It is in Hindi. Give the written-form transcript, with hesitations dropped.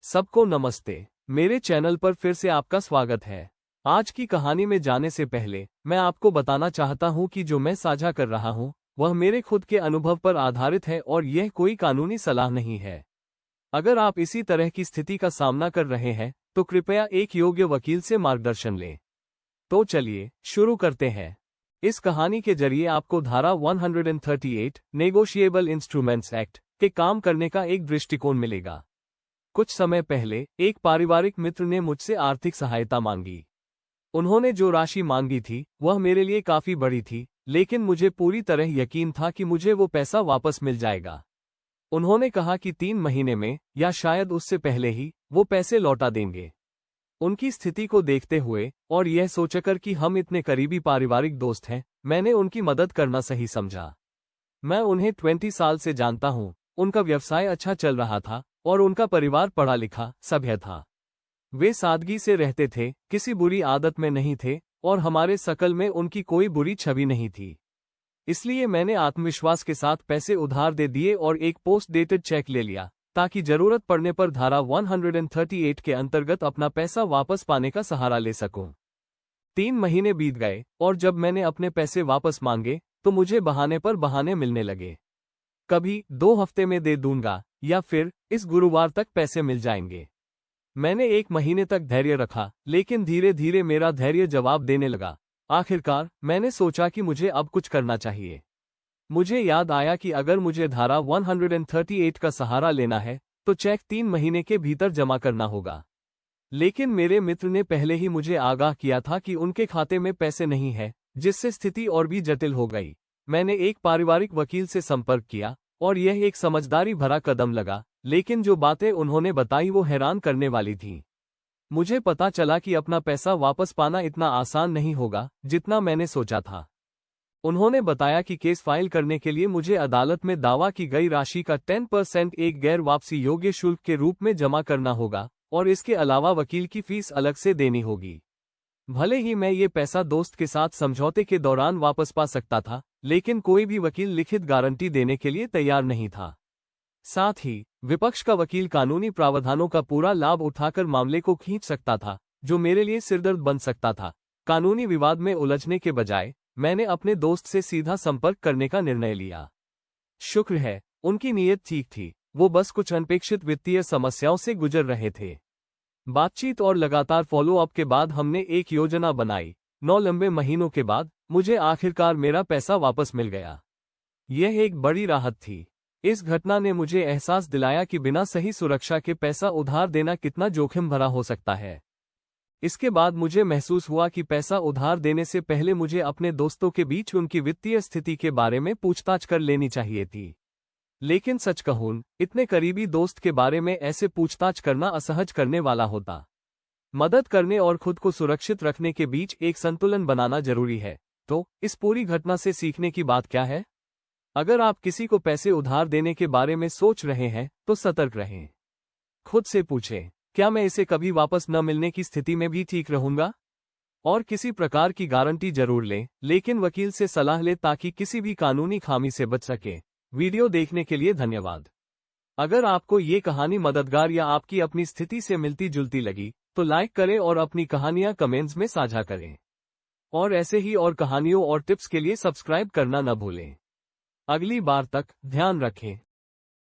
सबको नमस्ते। मेरे चैनल पर फिर से आपका स्वागत है। आज की कहानी में जाने से पहले मैं आपको बताना चाहता हूं कि जो मैं साझा कर रहा हूं वह मेरे खुद के अनुभव पर आधारित है और यह कोई कानूनी सलाह नहीं है। अगर आप इसी तरह की स्थिति का सामना कर रहे हैं तो कृपया एक योग्य वकील से मार्गदर्शन लें। तो चलिए शुरू करते हैं। इस कहानी के जरिए आपको धारा 138 नेगोशिएबल इंस्ट्रूमेंट्स एक्ट के काम करने का एक दृष्टिकोण मिलेगा। कुछ समय पहले एक पारिवारिक मित्र ने मुझसे आर्थिक सहायता मांगी। उन्होंने जो राशि मांगी थी वह मेरे लिए काफी बड़ी थी, लेकिन मुझे पूरी तरह यकीन था कि मुझे वो पैसा वापस मिल जाएगा। उन्होंने कहा कि 3 महीने में या शायद उससे पहले ही वो पैसे लौटा देंगे। उनकी स्थिति को देखते हुए और यह सोचकर कि हम इतने करीबी पारिवारिक दोस्त हैं, मैंने उनकी मदद करना सही समझा। मैं उन्हें 20 साल से जानता हूं, उनका व्यवसाय अच्छा चल रहा था और उनका परिवार पढ़ा लिखा सभ्य था। वे सादगी से रहते थे, किसी बुरी आदत में नहीं थे और हमारे सर्कल में उनकी कोई बुरी छवि नहीं थी। इसलिए मैंने आत्मविश्वास के साथ पैसे उधार दे दिए और एक पोस्ट डेटेड चेक ले लिया ताकि जरूरत पड़ने पर धारा 138 के अंतर्गत अपना पैसा वापस पाने का सहारा ले सकूं। 3 महीने बीत गए और जब मैंने अपने पैसे वापस मांगे तो मुझे बहाने पर बहाने मिलने लगे। कभी 2 हफ्ते में दे दूंगा या फिर इस गुरुवार तक पैसे मिल जाएंगे। मैंने 1 महीने तक धैर्य रखा, लेकिन धीरे धीरे मेरा धैर्य जवाब देने लगा। आखिरकार मैंने सोचा कि मुझे अब कुछ करना चाहिए। मुझे याद आया कि अगर मुझे धारा 138 का सहारा लेना है तो चेक 3 महीने के भीतर जमा करना होगा। लेकिन मेरे मित्र ने पहले ही मुझे आगाह किया था कि उनके खाते में पैसे नहीं है, जिससे स्थिति और भी जटिल हो गई। मैंने एक पारिवारिक वकील से संपर्क किया और यह एक समझदारी भरा कदम लगा, लेकिन जो बातें उन्होंने बताई वो हैरान करने वाली थीं। मुझे पता चला कि अपना पैसा वापस पाना इतना आसान नहीं होगा जितना मैंने सोचा था। उन्होंने बताया कि केस फाइल करने के लिए मुझे अदालत में दावा की गई राशि का 10% एक गैर वापसी योग्य शुल्क के रूप में जमा करना होगा और इसके अलावा वकील की फीस अलग से देनी होगी। भले ही मैं ये पैसा दोस्त के साथ समझौते के दौरान वापस पा सकता था, लेकिन कोई भी वकील लिखित गारंटी देने के लिए तैयार नहीं था। साथ ही विपक्ष का वकील कानूनी प्रावधानों का पूरा लाभ उठाकर मामले को खींच सकता था, जो मेरे लिए सिरदर्द बन सकता था। कानूनी विवाद में उलझने के बजाय मैंने अपने दोस्त से सीधा संपर्क करने का निर्णय लिया। शुक्र है, उनकी नीयत ठीक थी, वो बस कुछ अनपेक्षित वित्तीय समस्याओं से गुजर रहे थे। बातचीत और लगातार फॉलोअप के बाद हमने एक योजना बनाई। 9 लंबे महीनों के बाद मुझे आखिरकार मेरा पैसा वापस मिल गया। यह एक बड़ी राहत थी। इस घटना ने मुझे एहसास दिलाया कि बिना सही सुरक्षा के पैसा उधार देना कितना जोखिम भरा हो सकता है। इसके बाद मुझे महसूस हुआ कि पैसा उधार देने से पहले मुझे अपने दोस्तों के बीच उनकी वित्तीय स्थिति के बारे में पूछताछ कर लेनी चाहिए थी। लेकिन सच कहूं, इतने करीबी दोस्त के बारे में ऐसे पूछताछ करना असहज करने वाला होता। मदद करने और खुद को सुरक्षित रखने के बीच एक संतुलन बनाना जरूरी है। तो इस पूरी घटना से सीखने की बात क्या है? अगर आप किसी को पैसे उधार देने के बारे में सोच रहे हैं तो सतर्क रहें। खुद से पूछें, क्या मैं इसे कभी वापस न मिलने की स्थिति में भी ठीक रहूंगा? और किसी प्रकार की गारंटी जरूर लें, लेकिन वकील से सलाह लें ताकि किसी भी कानूनी खामी से बच सके। वीडियो देखने के लिए धन्यवाद। अगर आपको ये कहानी मददगार या आपकी अपनी स्थिति से मिलती जुलती लगी तो लाइक करें और अपनी कहानियां कमेंट्स में साझा करें। और ऐसे ही और कहानियों और टिप्स के लिए सब्सक्राइब करना न भूलें। अगली बार तक ध्यान रखें।